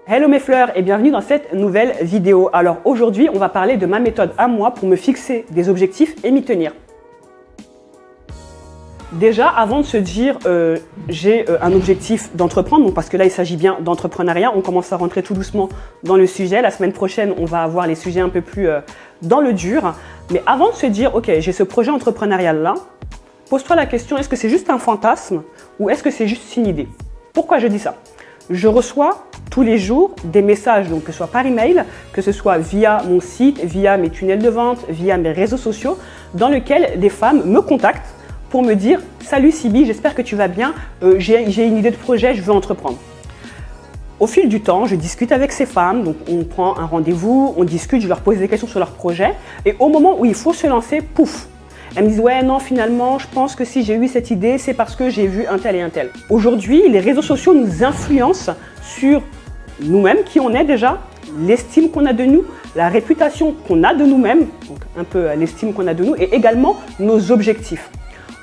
Hello mes fleurs et bienvenue dans cette nouvelle vidéo. Alors aujourd'hui, on va parler de ma méthode à moi pour me fixer des objectifs et m'y tenir. Déjà, avant de se dire j'ai un objectif d'entreprendre, parce que là il s'agit bien d'entrepreneuriat, on commence à rentrer tout doucement dans le sujet. La semaine prochaine, on va avoir les sujets un peu plus dans le dur. Mais avant de se dire ok, j'ai ce projet entrepreneurial là, pose-toi la question, est-ce que c'est juste un fantasme ou est-ce que c'est juste une idée? Pourquoi je dis ça? Je reçois tous les jours des messages, donc que ce soit par email, que ce soit via mon site, via mes tunnels de vente, via mes réseaux sociaux, dans lesquels des femmes me contactent pour me dire « Salut Siby, j'espère que tu vas bien, j'ai une idée de projet, je veux entreprendre ». Au fil du temps, je discute avec ces femmes, donc on prend un rendez-vous, on discute, je leur pose des questions sur leur projet, et au moment où il faut se lancer, pouf, elles me disent « Ouais, non, finalement, je pense que si j'ai eu cette idée, c'est parce que j'ai vu un tel et un tel ». Aujourd'hui, les réseaux sociaux nous influencent sur nous-mêmes, qui on est déjà, l'estime qu'on a de nous, la réputation qu'on a de nous-mêmes, donc un peu l'estime qu'on a de nous, et également nos objectifs.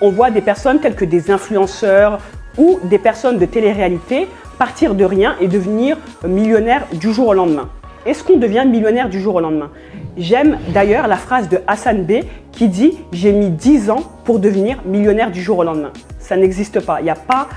On voit des personnes telles que des influenceurs ou des personnes de télé-réalité partir de rien et devenir millionnaire du jour au lendemain. Est-ce qu'on devient millionnaire du jour au lendemain? J'aime d'ailleurs la phrase de Hassan B qui dit « J'ai mis 10 ans pour devenir millionnaire du jour au lendemain ». Ça n'existe pas. Il y a pas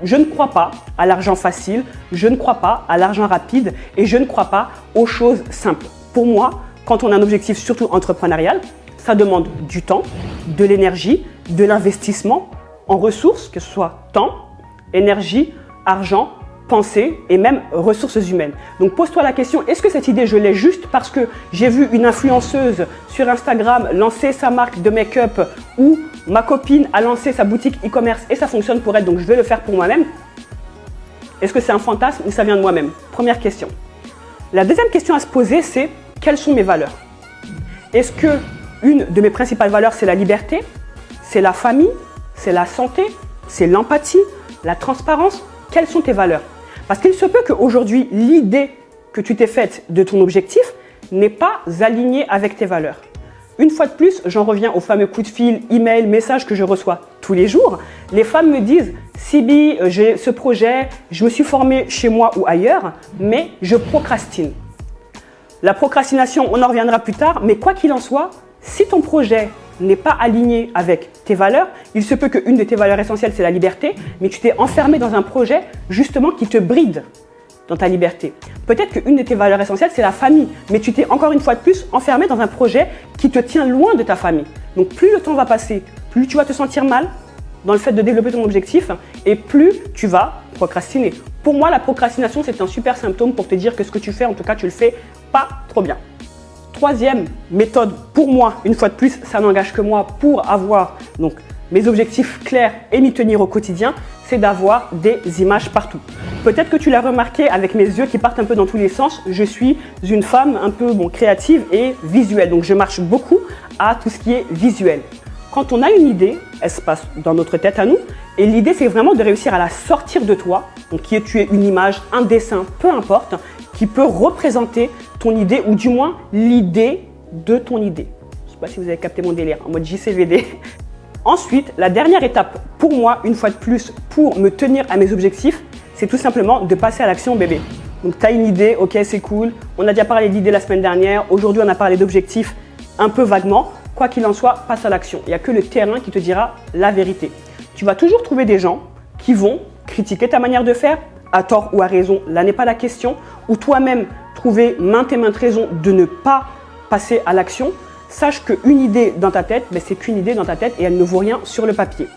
je ne crois pas à l'argent facile, je ne crois pas à l'argent rapide et je ne crois pas aux choses simples. Pour moi, quand on a un objectif surtout entrepreneurial, ça demande du temps, de l'énergie, de l'investissement en ressources, que ce soit temps, énergie, argent, pensée et même ressources humaines. Donc pose-toi la question, est-ce que cette idée je l'ai juste parce que j'ai vu une influenceuse sur Instagram lancer sa marque de make-up ou ma copine a lancé sa boutique e-commerce et ça fonctionne pour elle, donc je vais le faire pour moi-même? Est-ce que c'est un fantasme ou ça vient de moi-même? Première question. La deuxième question à se poser, c'est quelles sont mes valeurs? Est-ce que une de mes principales valeurs, c'est la liberté, c'est la famille, c'est la santé, c'est l'empathie, la transparence? Quelles sont tes valeurs? Parce qu'il se peut qu'aujourd'hui, l'idée que tu t'es faite de ton objectif n'est pas alignée avec tes valeurs. Une fois de plus, j'en reviens au fameux coup de fil, email, message que je reçois tous les jours. Les femmes me disent « Siby, j'ai ce projet, je me suis formée chez moi ou ailleurs, mais je procrastine ». La procrastination, on en reviendra plus tard, mais quoi qu'il en soit, si ton projet n'est pas aligné avec tes valeurs, il se peut qu'une de tes valeurs essentielles, c'est la liberté, mais tu t'es enfermé dans un projet justement qui te bride dans ta liberté. Peut-être qu'une de tes valeurs essentielles, c'est la famille, mais tu t'es encore une fois de plus enfermé dans un projet qui te tient loin de ta famille. Donc plus le temps va passer, plus tu vas te sentir mal dans le fait de développer ton objectif et plus tu vas procrastiner. Pour moi, la procrastination, c'est un super symptôme pour te dire que ce que tu fais, en tout cas, tu le fais pas trop bien. Troisième méthode, pour moi, une fois de plus, ça n'engage que moi pour avoir donc, mes objectifs clairs et m'y tenir au quotidien, c'est d'avoir des images partout. Peut-être que tu l'as remarqué avec mes yeux qui partent un peu dans tous les sens, je suis une femme un peu créative et visuelle, donc je marche beaucoup à tout ce qui est visuel. Quand on a une idée, elle se passe dans notre tête à nous, et l'idée c'est vraiment de réussir à la sortir de toi, donc qui est tu es une image, un dessin, peu importe, qui peut représenter ton idée ou du moins l'idée de ton idée. Je ne sais pas si vous avez capté mon délire, en mode JCVD. Ensuite, la dernière étape pour moi, une fois de plus, pour me tenir à mes objectifs, c'est tout simplement de passer à l'action bébé. Donc tu as une idée, ok c'est cool, on a déjà parlé d'idées la semaine dernière, aujourd'hui on a parlé d'objectifs un peu vaguement. Quoi qu'il en soit, passe à l'action. Il n'y a que le terrain qui te dira la vérité. Tu vas toujours trouver des gens qui vont critiquer ta manière de faire, à tort ou à raison, là n'est pas la question, ou toi-même trouver maintes et maintes raisons de ne pas passer à l'action. Sache qu'une idée dans ta tête, c'est qu'une idée dans ta tête et elle ne vaut rien sur le papier.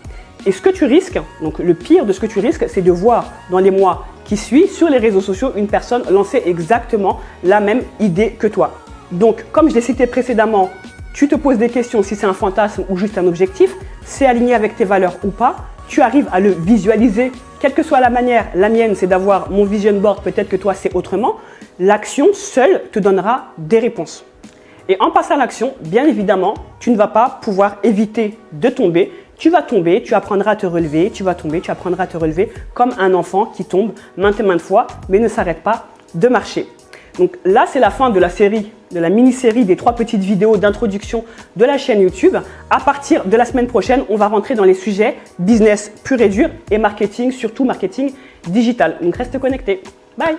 Et ce que tu risques, donc le pire de ce que tu risques, c'est de voir dans les mois qui suivent sur les réseaux sociaux une personne lancer exactement la même idée que toi. Donc, comme je l'ai cité précédemment, tu te poses des questions si c'est un fantasme ou juste un objectif, c'est aligné avec tes valeurs ou pas, tu arrives à le visualiser, quelle que soit la manière. La mienne, c'est d'avoir mon vision board, peut-être que toi, c'est autrement. L'action seule te donnera des réponses. Et en passant à l'action, bien évidemment, tu ne vas pas pouvoir éviter de tomber. Tu vas tomber, tu apprendras à te relever, tu vas tomber, tu apprendras à te relever comme un enfant qui tombe maintes et maintes fois, mais ne s'arrête pas de marcher. Donc là, c'est la fin de la série, de la mini-série des 3 petites vidéos d'introduction de la chaîne YouTube. À partir de la semaine prochaine, on va rentrer dans les sujets business pur et dur et marketing, surtout marketing digital. Donc reste connecté. Bye!